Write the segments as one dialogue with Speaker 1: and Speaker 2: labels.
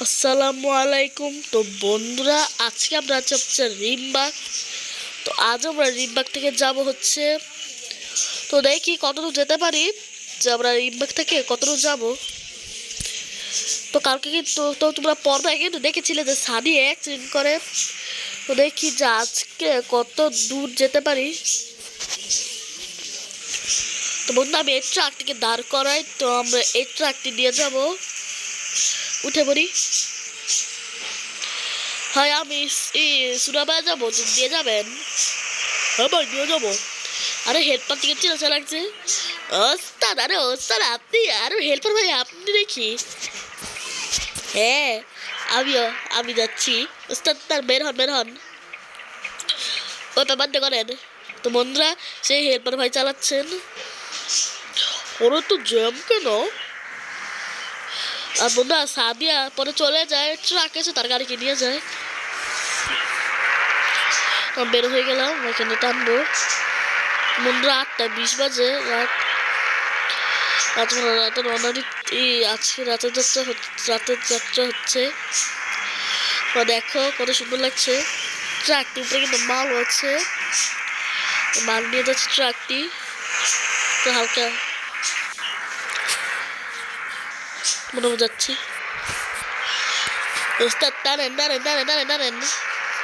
Speaker 1: আসসালামু আলাইকুম। তো বন্ধুরা, আজকে আমরা হচ্ছে রিমবাগ। তো আজ আমরা রিমবাগ থেকে যাব হচ্ছে, তো দেখি কতদূর যেতে পারি, যে আমরা রিমবাগ থেকে কতদূর যাব। তো কালকে কিন্তু তো তোমরা পর্দায় কিন্তু দেখেছিলে যে সানি অ্যাক্সিডেন্ট করে। তো দেখি যে আজকে কত দূর যেতে পারি। তো বন্ধু, আমি এই ট্রাকটিকে দাঁড় করাই, তো আমরা এই ট্রাকটি দিয়ে যাব। উঠে পড়ি। হয় আমি সুরাবায় যাবো, দিয়ে যাবেন? হ্যাঁ ভাই, দিয়ে যাবো। আরে হেল্পার থেকে চিনা লাগছে। ওস্তাদ, আরে ওস্তাদ আপনি, আরে হেল্পার ভাই আপনি দেখি। হ্যাঁ, আমিও, আমি যাচ্ছি। ওস্তাদ তার বের হন, বের হন। ওই ব্যাপারটা করেন। তো বন্ধুরা, সেই হেল্পার ভাই চালাচ্ছেন। ওরা তো জ্যাম কেন? আর বন্ধুরা, সাদিয়া পরে চলে যায়, ট্রাক এসে তার গাড়িকে নিয়ে যায়। বের হয়ে গেলাম, এখানে টানবো। বন্ধুরা, 8:20 বাজে রাত। রাতে রওনা আজকে রাতের যাত্রা হচ্ছে। দেখো কত সুন্দর লাগছে। ট্রাকটির উপরে কিন্তু মাল আছে, মাল নিয়ে যাচ্ছে ট্রাকটি। তো হালকা মনে যাচ্ছি। টানেন টানেন টানেন টানেন টানেন,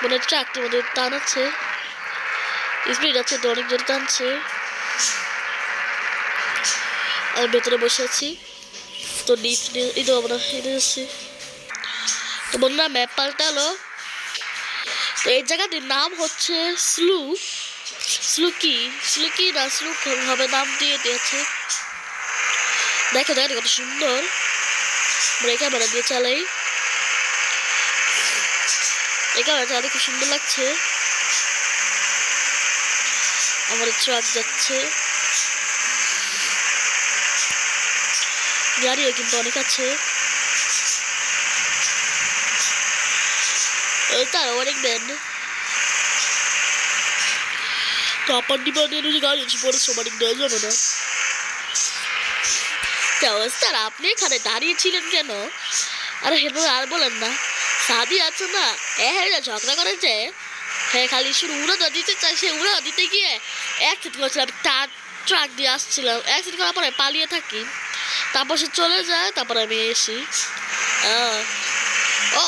Speaker 1: মনে ট্রাকটির মধ্যে টান আছে, স্পিড আছে, তো অনেক জোরে টানছে। আমি ভেতরে বসে আছি। তো এটা আমরা হেঁটে যাচ্ছি। তো বন্ধুরা, ম্যাপ পাল্টালো। তো এই জায়গাটির নাম হচ্ছে স্লুকি না স্লুক হবে, নাম দিয়ে দিয়েছে। দেখো জায়গাটা কত সুন্দর। আমরা এই ক্যামেরা দিয়ে চালাই। এই ক্যামেরা চালাতে খুব সুন্দর লাগছে। আমাদের ট্রাক যাচ্ছে, গাড়িও কিন্তু অনেক আছে। তারা অনেক দেন। তো আপার ডিপার্টমেন্ট গাড়ি আছে, পরে সবারই দেওয়া যাবে না। স্যার আপনি এখানে দাঁড়িয়ে ছিলেন কেন? আরে হেরপর আর বলেন না, সাদি আছে না, হ্যাঁ ঝগড়া করেছে। হ্যাঁ, খালি শুধু উড়ো দিতে চাইছে, উড়ো দিতে গিয়ে অ্যাক্সিডেন্ট করেছিলাম। তার ট্রাক দিয়ে আসছিলাম, অ্যাক্সিডেন্ট করার পরে পালিয়ে থাকি। তারপর সে চলে যায়, তারপর আমি এসি।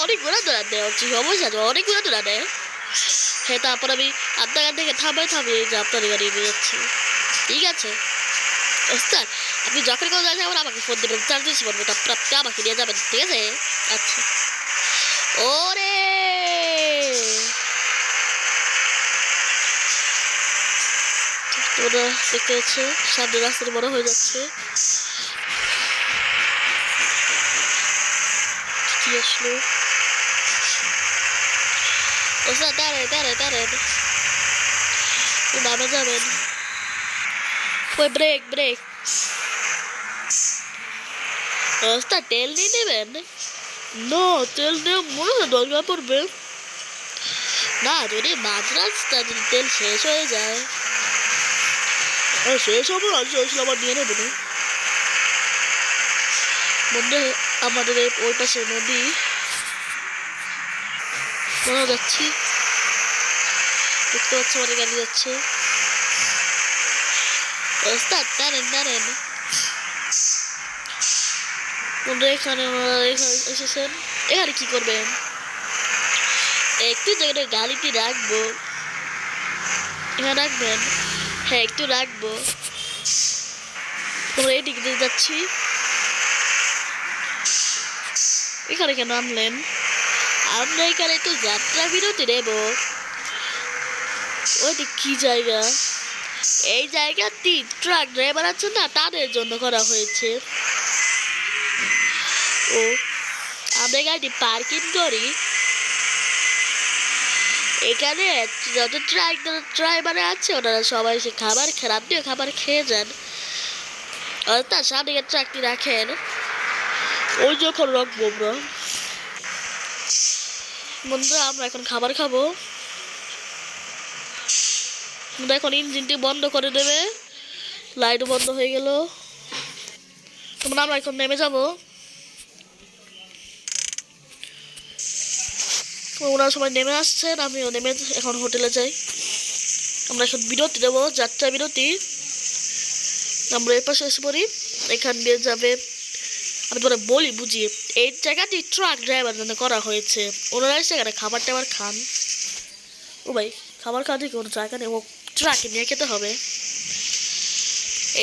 Speaker 1: অনেক ঘোরা দৌড়া দেয় হচ্ছে, অবশ্যই আছে, অনেক ঘোরা দৌড়া দেয়। হ্যাঁ, তারপর আমি আপনার থেকে থামিয়ে যে আপনার গাড়ি নিয়ে যাচ্ছি। ঠিক আছে ওস্তাদ, আপনি যখন কোনো জায়গায় যাবেন আমাকে ফোন দেবেন, চার্জ দিতে পারবো, তারপর আপনি আমাকে নিয়ে যাবেন, ঠিক আছে? আচ্ছা। ওরে তোমরা দেখতে পাচ্ছ সামনে রাস্তাটা বড় হয়ে যাচ্ছে। কি আসলো? ওস্তাদ দাঁড়ান, নামে যাবেন। ওই ব্রেক। ওস্তাদ তেল নিয়ে নেবেন? না, তেল নিয়ে মনে হয় দরকার পড়বে না, যদি মাঝ রাস্তা যদি তেল শেষ হয়ে যায়। শেষ হবো না, শেষ আবার নিয়ে নেবো না। বন্ধু, আমাদের ওই পাশে নদী মনে যাচ্ছি, দেখতে পাচ্ছি অনেক গাড়ি যাচ্ছে। টানেন বন্ধু, এখানে এসেছেন, এখানে কি করবেন? একটু জায়গাটা গাড়িটি রাখবো, এখানে রাখবেন? হ্যাঁ, একটু রাখবো। তোমরা এদিক দিয়ে যাচ্ছি, এখানে কেন আনলেন? আমরা এখানে একটু যাত্রা বিরতি নেব। ওইটা কি জায়গা? এই জায়গাটি ট্রাক ড্রাইভার আছে না, তাদের জন্য করা হয়েছে। ও, আমরা গাড়িটি পার্কিং করি এখানে। যত ট্রাক ড্রাইভার আছে ওনারা সবাই সে খাবার রাত্রিও খাবার খেয়ে যান। তার সামনে ট্রাকটি রাখেন, ওই যখন রাখবো আমরা। বন্ধুরা, আমরা এখন খাবার খাবো। এখন ইঞ্জিনটি বন্ধ করে দেবে, লাইটও বন্ধ হয়ে গেল। তোমরা আমরা এখন নেমে যাবো। ওরা সবাই নেমে আসছেন, আমিও নেমে এখন হোটেলে যাই। আমরা এখন বিরতি দেবো, যাত্রা বিরতি। আমরা এর পাশে এসে পড়ি, এখান দিয়ে যাবে। আমি তোমার বলি বুঝিয়ে, এই জায়গাটি ট্রাক ড্রাইভার জন্য করা হয়েছে। ওনারা সেখানে খাবার টাবার খান। ও ভাই, খাবার খাওয়া থেকে কোনো জায়গা নেই, ও ট্রাকে নিয়ে খেতে হবে।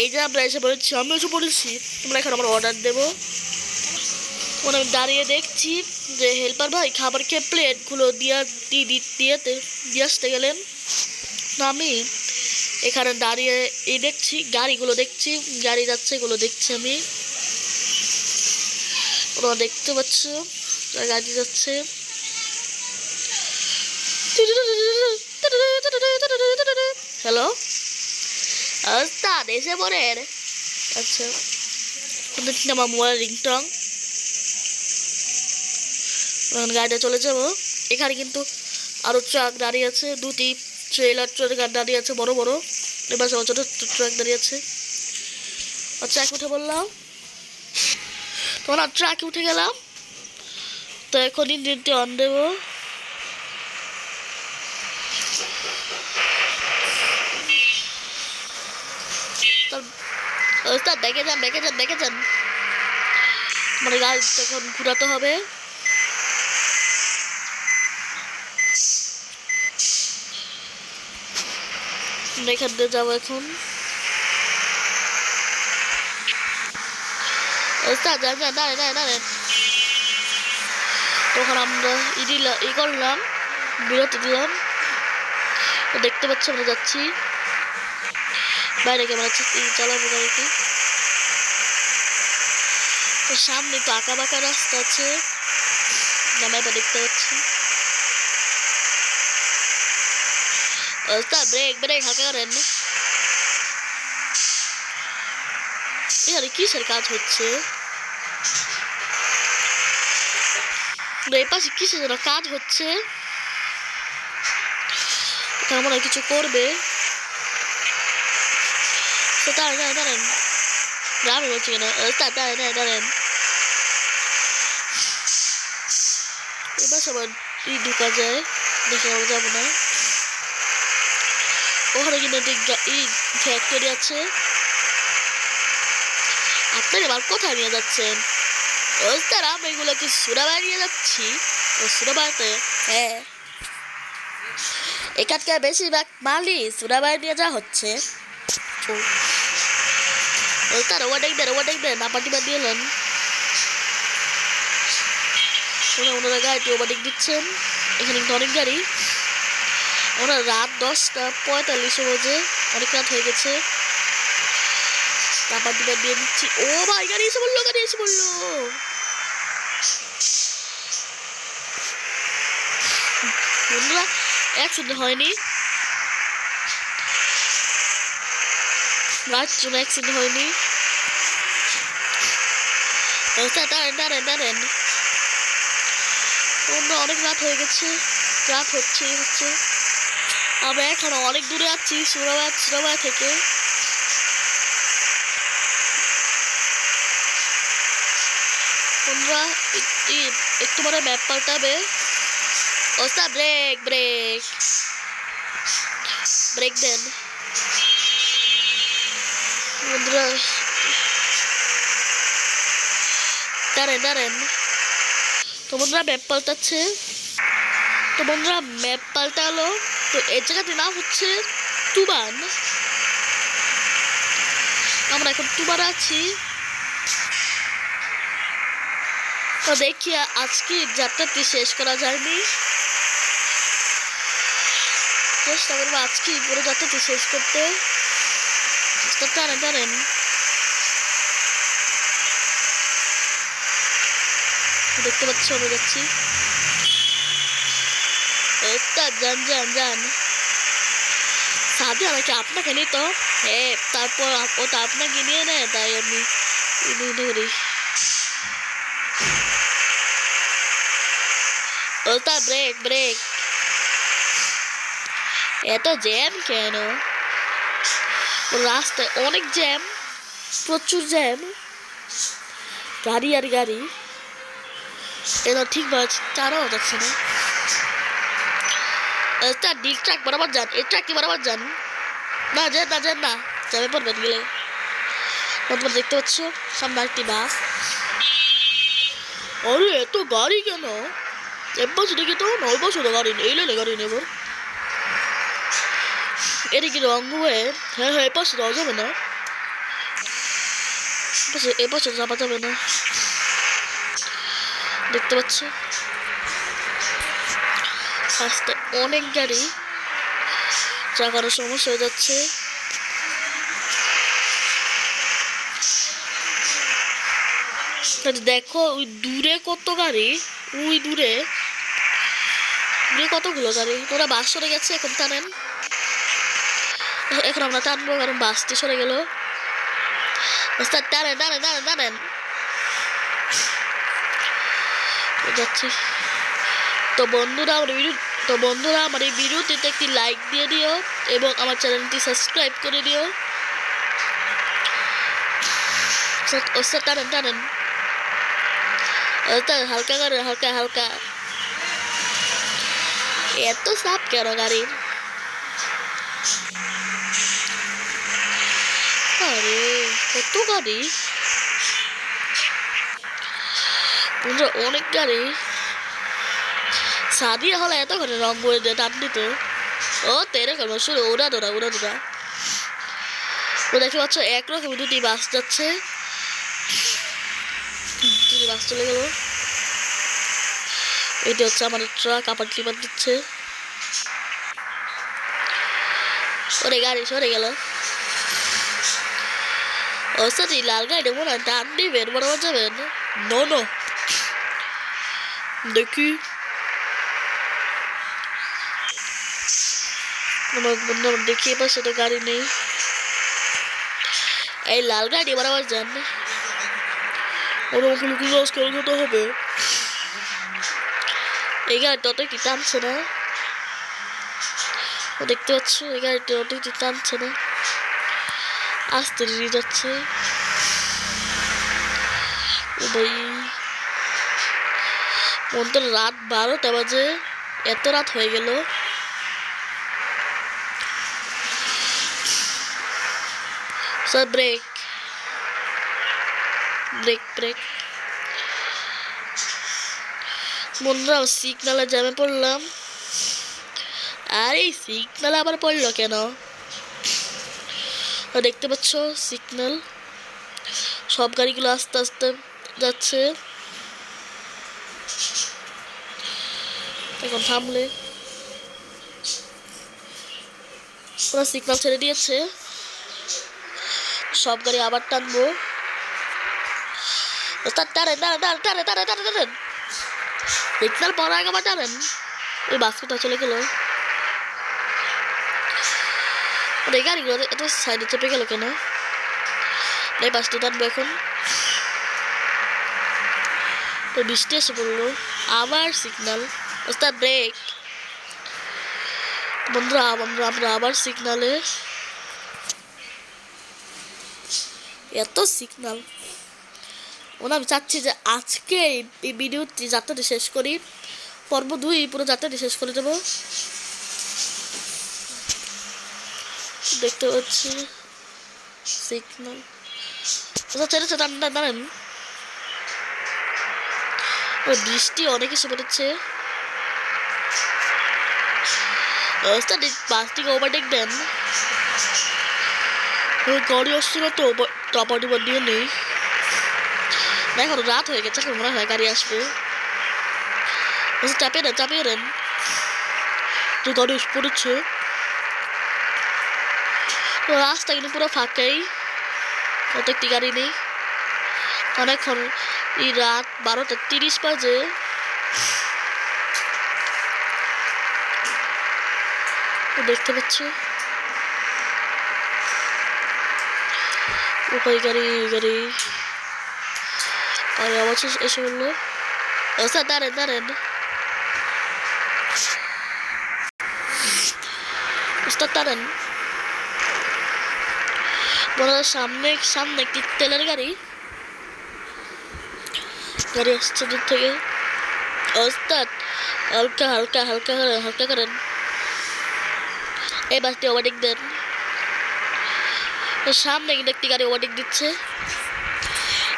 Speaker 1: এই যে আমরা এসে পড়েছি, আমি এসে পড়েছি। আমরা এখন আমার অর্ডার দেবো। তখন আমি দাঁড়িয়ে দেখছি যে হেল্পার ভাই খাবার খেয়ে প্লেটগুলো দিয়ে আসতে গেলেন। না, আমি এখানে দাঁড়িয়ে দেখছি গাড়িগুলো, দেখছি গাড়ি যাচ্ছে, এগুলো দেখছি আমি। ওরা দেখতে পাচ্ছ গাড়ি যাচ্ছে। হ্যালো ওস্তাদ, এসে পড়েন। আচ্ছা, দেখছি আমার মোবাইল রিংটং। গাড়িটা চলে যাবো। এখানে কিন্তু আরো ট্রাক দাঁড়িয়ে আছে, দুটি ট্রেলার ট্রাক দাঁড়িয়ে আছে, বড় বড়। এবার ছোট ছোট ট্রাক দাঁড়িয়ে আছে। আচ্ছা, এক উঠে বললাম, তখন আর ট্রাকে উঠে গেলাম। তো এখন ইঞ্জিনটি অন দেবো। দেখে যান মানে গাড়ি তখন ঘুরাতে হবে। এখান দিয়ে যাবো এখন। দাঁড়ান। তখন আমরা করলাম, বিরতি দিলাম। দেখতে পাচ্ছি আমরা যাচ্ছি বাইরে, ক্যামেরা চালাবো গাড়িটি। তো সামনে তো আঁকা বাঁকা রাস্তা আছে, ম্যাপে দেখতে পাচ্ছি। ব্রেক হালকা করেন। এখানে কিসের কাজ হচ্ছে? এই পাশে কিসের যেন কাজ হচ্ছে, তার মনে হয় কিছু করবে। দাঁড়ান, আমি বলছি কেন, দাঁড়ান। এবার সবার ঢুকা যায়, দেখে আমরা যাবো না। ওখানে কিন্তু ফ্যাক্টরি আছে। আপনার এবার কোথায় নিয়ে যাচ্ছেন? ওস্তাদ, আমরা এগুলো কি সুরাবাই নিয়ে যাচ্ছি? ও সুরাবাইতে? হ্যাঁ, এখানকার বেশিরভাগ মালই সুরাবাই নিয়ে যাওয়া হচ্ছে। ওস্তাদ, ওভারটেক দেন, নাপাটিবা দিয়ে এলেন। ওনারা গাড়িটি ওভারটেক দিচ্ছেন। এখানে কিন্তু অনেক গাড়ি। ওনার রাত 10:45 বাজে, অনেক রাত হয়ে গেছে। নাপাটিবা দিয়ে দিচ্ছি। ও ভাই, গাড়ি এসে বললো। বন্ধুরা, অ্যাক্সিডেন্ট হয়নি, অ্যাক্সিডেন্ট হয়নি। দাঁড়ান। অনেক রাত হয়ে গেছে, রাত হচ্ছে। আমরা এখন অনেক দূরে আছি সুরাবাই থেকে। তোমরা একটু পরে ম্যাপ পাল্টাবে। ওস্তাদ, ব্রেক দেন বন্ধুরা। দাঁড়ান। তো বন্ধুরা ম্যাপ পাল্টাচ্ছে। ম্যাপ পাল্টালো। তো এই জায়গাটির নাম হচ্ছে তুবান। আমরা এখন তুবান আছি। তো দেখি আজকে যাত্রাটি শেষ করা যায়নি, চেষ্টা করবো আজকে পুরো যাত্রাটি শেষ করতে। দাঁড়ান। দেখতে পাচ্ছ আমরা যাচ্ছি। যান সাথে আমাকে আপনাকে নিত। হ্যাঁ, তারপর ও তো আপনাকে নিয়ে নেয়, তাই আমি করি। ওটা ব্রেক। এত জ্যাম কেন রাস্তায়? অনেক জ্যাম, প্রচুর জ্যাম, গাড়ি। এটা ঠিকভাবে চালানো যাচ্ছে না। ওস্তাদ নীল ট্রাক বরাবর যান, এই ট্রাকটি বরাবর যান। না যান না যান না, যাবে পড়বেন গেলে। তারপর দেখতে পাচ্ছ সামনে একটি বাস। আরে এত গাড়ি কেন? এবার দেখি তো নয় বছর গাড়ি নেই, এলে গাড়ি নেব। এটা কি রং হয়ে? হ্যাঁ হ্যাঁ, এপাশে যাওয়া যাবে না, এপাশে যাওয়া যাবে না। দেখতে পাচ্ছ রাস্তায় অনেক গাড়ি, চাকার সমস্যা হয়ে যাচ্ছে। দেখো ওই দূরে কত গাড়ি, ওই দূরে কতগুলো গাড়ি। ওরা বাস সরে গেছে, এখন টানেন। এখন আমরা টানবো কারণ বাসটি সরে গেল। টানেন টানেন টানেন টানেন, যাচ্ছি। তো বন্ধুরা আমার এই ভিডিওটিতে একটি লাইক দিয়ে দিও এবং আমার চ্যানেলটি সাবস্ক্রাইব করে দিও। টানেন টানেন, হালকা করে, হালকা হালকা। এত চাপ কেন গাড়ির? আরে কত গাড়ি, অনেক গাড়ি। সাদিয়া হলে এত করে রং বয়ে দেয় টান দিত। ও তেরে কেন শুরু, ওরা দোরা ওরা দোরা। ও দেখতে পাচ্ছ একরকম দুটি বাস যাচ্ছে, দুটি বাস চলে গেল। এটি হচ্ছে আমার ট্রাক, আবার ক্লিপার দিচ্ছে। ওরে গাড়ি সরে গেল। ও সাথে লাল গাড়িটা মনে হয় টান দিবেন, বরাবর যাবেন। নো নো, দেখি দেখি এবার সেটা গাড়ি নেই। এই লাল গাড়ি বরাবর যান, ওর কলকাতা হবে। এই গাড়িটা অত কি টানছে না, ও দেখতে পাচ্ছ এই গাড়িটা অত কি টানছে না, আস্তে নিয়ে যাচ্ছে। ও ভাই মন তো রাত 12টা বাজে, এত রাত হয়ে গেল। Sir brake brake brake. বন্ধুরা সিগনালে জ্যামে পড়লাম। আর এই সিগনাল আবার পড়লো কেন? দেখতে পাচ্ছ সিগন্যাল, সব গাড়িগুলো আস্তে আস্তে যাচ্ছে। এখন থামলে ওরা সিগন্যাল ছেড়ে দিয়েছে, সব গাড়ি আবার টানবো। টানেন টানেন টানেন টানেন টানেন টানেন, সিগন্যাল পর আগে আবার টানেন। ওই বাস্কেটটা চলে গেল। এই গাড়িগুলো এত সাইডে চেপে গেল কেন? এই বাসটি টানবো এখন। তো বৃষ্টি এসে পড়লো, আবার সিগন্যাল, ওস্তাদ ব্রেক। বন্ধুরা আমরা আবার সিগন্যালে, এত সিগন্যাল। আমি চাচ্ছি যে আজকে এই ভিডিওটি যাত্রাটি শেষ করি, পর্ব 2 পুরো যাত্রাটি শেষ করে দেবো। দেখতে পাচ্ছি সিগন্যাল, ছেড়েছে দাঁড়ান। বৃষ্টি অনেক এসে পড়েছে। বাসটিকে ওভারটেক দেন, গাড়ি আসছে না তো, টপার টুপার দিয়ে নেই। এখন রাত হয়ে গেছে, এখন মনে হয় গাড়ি আসবে। চাপিয়ে দেন, যে গাড়ি এসে পড়েছে। রাস্তা কিন্তু পুরো ফাঁকাই, কত একটি গাড়ি নেই। অনেকক্ষণ এই রাত 12:30 বাজে। দেখতে পাচ্ছি উপায় গাড়ি গাড়ি আর আবার এসে বললো স্যার দাঁড়েন দাঁড়েন। দাঁড়ান, সামনে একটি তেলের গাড়ি আসছে দূর থেকে। ওস্তাদ হালকা হালকা হালকা করেন, হালকা করেন। এই বাসটি ওভারটেক দেন। সামনে কিন্তু একটি গাড়ি ওভারটেক দিচ্ছে,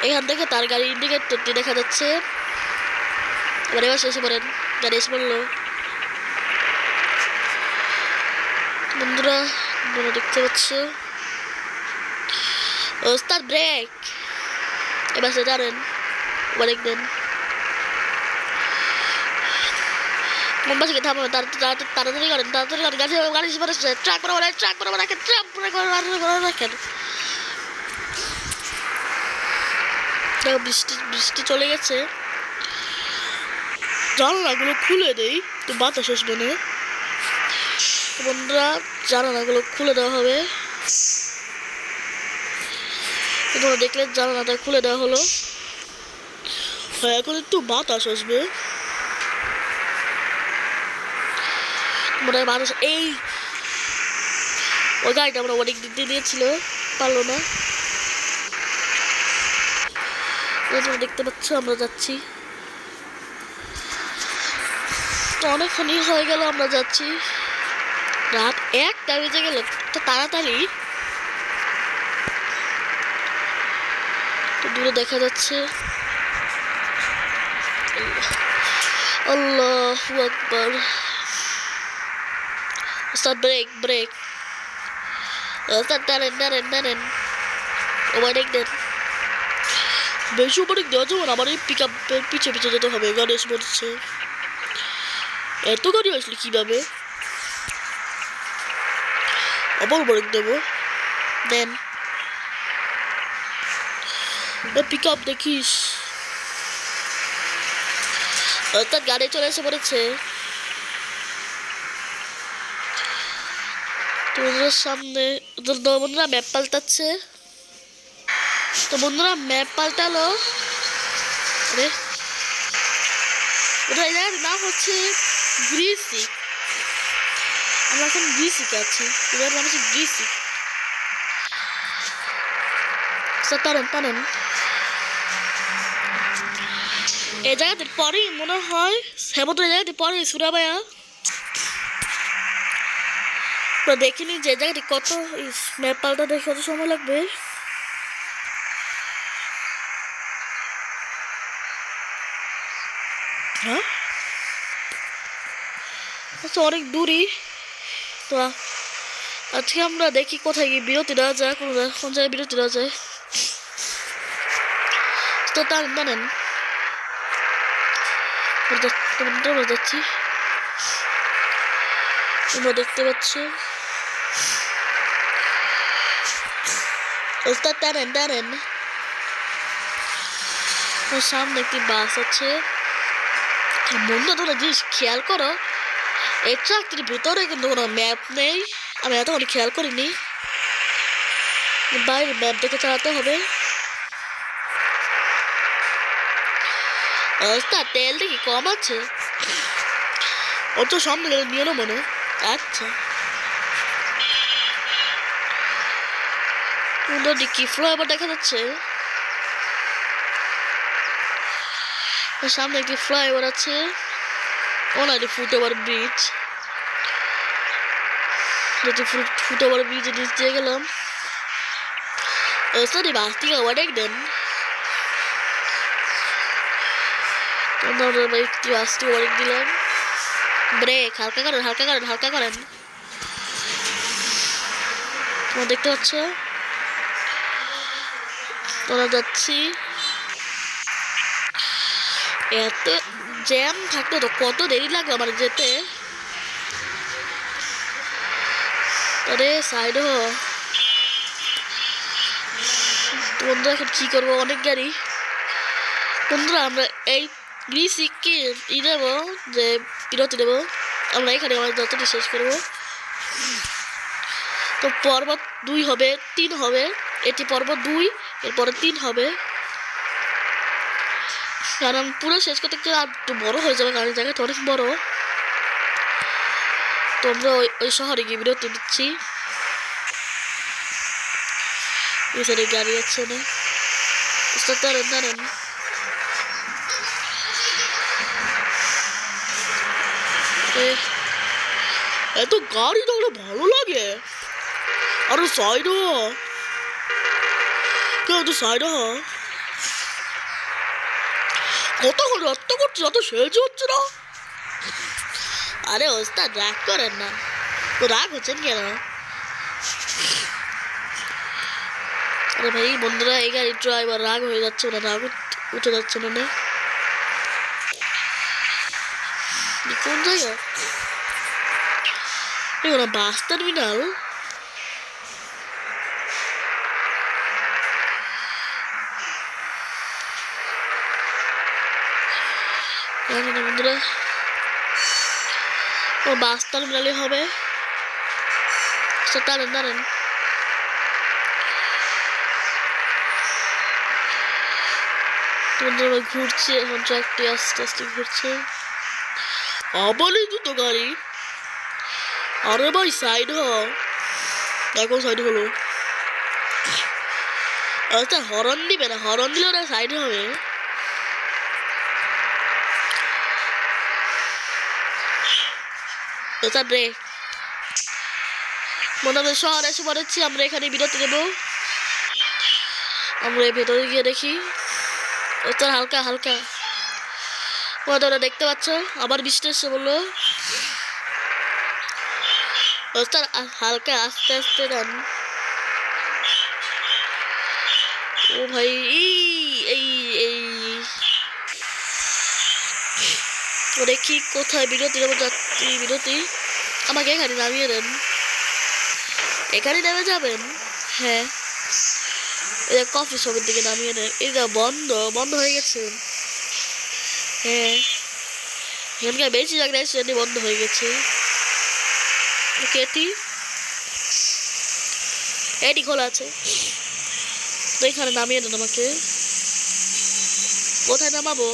Speaker 1: এখান থেকে তার গাড়ি ইন্ডিকেটরটি দেখা যাচ্ছে। এবার এবার এসে পড়েন, গাড়ি এসে পড়লো। বন্ধুরা দেখতে পাচ্ছ ওস্তাদ ব্রেক, এবার সে জানেন ওভারটেক দেন। মুম্বাইকে থামাবেন, তাড়াতাড়ি করেন, তাড়াতাড়ি করেন, গাড়ি এসে পড়েছে। ট্রাক বরাবর রাখেন, ট্রাক বরাবর রাখেন। বৃষ্টি চলে গেছে, জানালাগুলো খুলে দেই তো বাতাস আসবে না। বন্ধুরা জানালাগুলো খুলে দেওয়া হবে, তোমরা দেখলে জানালাটা খুলে দেওয়া হলো। হ্যাঁ, এখন একটু বাতাস আসবে। মানুষ এই ওই গাড়িটা আমরা অনেক দিক দিয়ে দিয়েছিল, পারলো না। দেখতে পাচ্ছ আমরা যাচ্ছি, অনেকখানি হয়ে গেল আমরা যাচ্ছি। রাত 1টা বেজে গেল, তো তাড়াতাড়ি দূরে দেখা যাচ্ছে। আল্লাহু আকবার। ব্রেক ব্রেক, দাঁড়েন ওভারটেক দেন। বেশি ওভারটেক দেওয়া যাবে না, আমার এই পিক আপের পিছে যেতে হবে। গাড়ি এসে পড়ছে, এত গাড়ি আসলে কিভাবে? আবার ওভারটেক দেবো, দেন পিক আপ দেখিস। তার গাড়ি চলে এসে পড়েছে। তোমাদের সামনে বন্ধুরা ম্যাপ পাল্টাচ্ছে, তো বন্ধুরা ম্যাপ পাল্টালো। আরে ওটা এই জায়গার নাম হচ্ছে গ্রিসিক। আমরা এখন গ্রিসিকে আছি, এটার নাম হচ্ছে গ্রিসিক। টানেন এই জায়গাতে পরেই মনে হয় হেমন্ত, এই জায়গাতে পরে সুরাবায়া। তো দেখিনি যে জায়গাটি কত ম্যাপ পাল্টা দেখে কত সময় লাগবে। হ্যাঁ আচ্ছা, অনেক দূরই। তো আজকে আমরা দেখি কোথায় গিয়ে বিরতি দেওয়া যায়, কোন জায়গায় বিরতি দেওয়া যায়। তো টানেন যাচ্ছি, তোমরা দেখতে পাচ্ছ। টানেন সামনে একটি বাস আছে। বন্ধু তোমরা জিনিস খেয়াল করো, এই ট্রাকটির ভিতরে কিন্তু কোনো ম্যাপ নেই, আমি এতক্ষণ খেয়াল করিনি। বাইরে ম্যাপ দেখে চালাতে হবে। তেল দেখি কম আছে, অত সামনে গেলে নিয়ে না মনে। আচ্ছা কি ফ্লাইওভার দেখা যাচ্ছে, সামনে একটি ফ্লাইওভার আছে, ওনার ফুটওভার ব্রিজ। ফুটওভার ব্রিজের নিচ দিয়ে গেলাম। সরি বাস থেকে ওভারটেক দেন। একটি বাস থেকে ওভারটেক দিলাম। ব্রেক হালকা করেন। তোমরা দেখতে পাচ্ছ তোমরা যাচ্ছি। এত জ্যাম থাকতো তো কত দেরি লাগবে আমার যেতে। আরে সাইড হ। বন্ধুরা এখন কি করবো, অনেক গাড়ি। বন্ধুরা আমরা এই গ্রিসিককে দেবো, যে বিরতি দেবো। আমরা এখানে আমার যতটি শেষ করবো। তো পর্ব 2 হবে, 3 হবে। এটি পর্ব 2, এরপরে 3 হবে। কারণ পুরো শেষ করতে গেলে আর একটু বড় হয়ে যাবে, কারণ জায়গাটা অনেক বড়। তো আমরা ওই শহরে গিয়ে বিরতি দিচ্ছি। এখানে গাড়ি আছে না, দাঁড়ান। এত গাড়ি দেখলে ভালো লাগে। আরে সাইড হ, কেউ তো সাইড হ। কতক্ষণ রাস্তা করছি, অত সেজ হচ্ছে না। আরে ওস্তাদ রাগ করেন না, তো রাগ হচ্ছেন কেন? আরে ভাই বন্ধুরা, এই গাড়ির ড্রাইভার রাগ হয়ে যাচ্ছে, ওরা রাগ উঠে যাচ্ছে না। কোন জায়গা ওরা? Bus terminal. বন্ধুরা ও বাস টার্মিনালে হবে। দাঁড়ান দাঁড়ান, বন্ধুরা ঘুরছে এখন, ট্রাকটি আস্তে আস্তে ঘুরছে। আবারই দুটো গাড়ি। আরে ভাই সাইড হ, দেখো সাইড হলো। আচ্ছা হরন দিবে না, হরন দিলে ওরা সাইড হবে। রে মনে হয় শহর এসে পড়েছি আমরা, এখানে বিরতি দেবো। আমরা এই ভেতরে গিয়ে দেখি। ওটা হালকা হালকা ওরা দেখতে পাচ্ছ, আবার বৃষ্টি এসে বললো। ওস্তাদ হালকা আস্তে আস্তে দেন। ও ভাই এই এই দেখি কোথায় বিরতি দেবো, যাত্রী বিরতি। আমাকে এখানে নামিয়ে দেন, এখানে নেমে যাবেন। হ্যাঁ এটা কফি শপের দিকে নামিয়ে দেন। এটা বন্ধ বন্ধ হয়ে গেছে। হ্যাঁ এখানকার বেশি জায়গা রেস্টুরেন্টই বন্ধ হয়ে গেছে। কেটি এটি খোলা আছে, তো এখানে নামিয়ে দেন আমাকে। কোথায় নামাবো?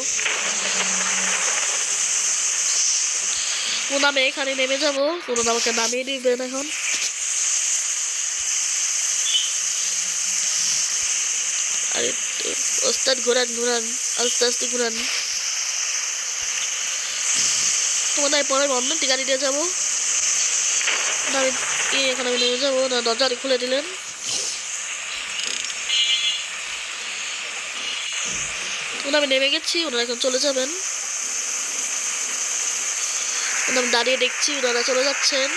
Speaker 1: কোন নামে এখানে নেমে যাবো, কোন আমাকে নামিয়ে দিবেন এখন। আরে ওস্তাদ ঘোরান ঘোরান, আস্তে আস্তে ঘোরান। তোমাদের পরে অন্য একটি গাড়ি দিয়ে যাবো। আমি এখানে আমি নেমে যাবো না, দরজা খুলে দিলেন। আমি নেমে গেছি, ওনারা এখন চলে যাবেন। আমি দাঁড়িয়ে দেখছি ওনারা চলে যাচ্ছেন।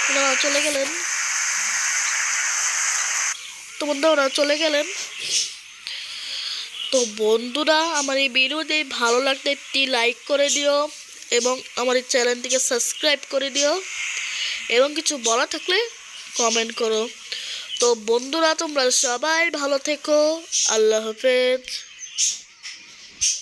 Speaker 1: ওনারা চলে গেলেন, তো বন্ধুরা ওনারা চলে গেলেন। তো বন্ধুরা আমার এই ভিডিওতে ভালো লাগলে একটি লাইক করে দিও এবং আমার এই চ্যানেলটিকে সাবস্ক্রাইব করে দিও, এবং কিছু বলা থাকলে কমেন্ট করো। তো বন্ধুরা তোমরা সবাই ভালো থেকো, আল্লাহ হাফেজ।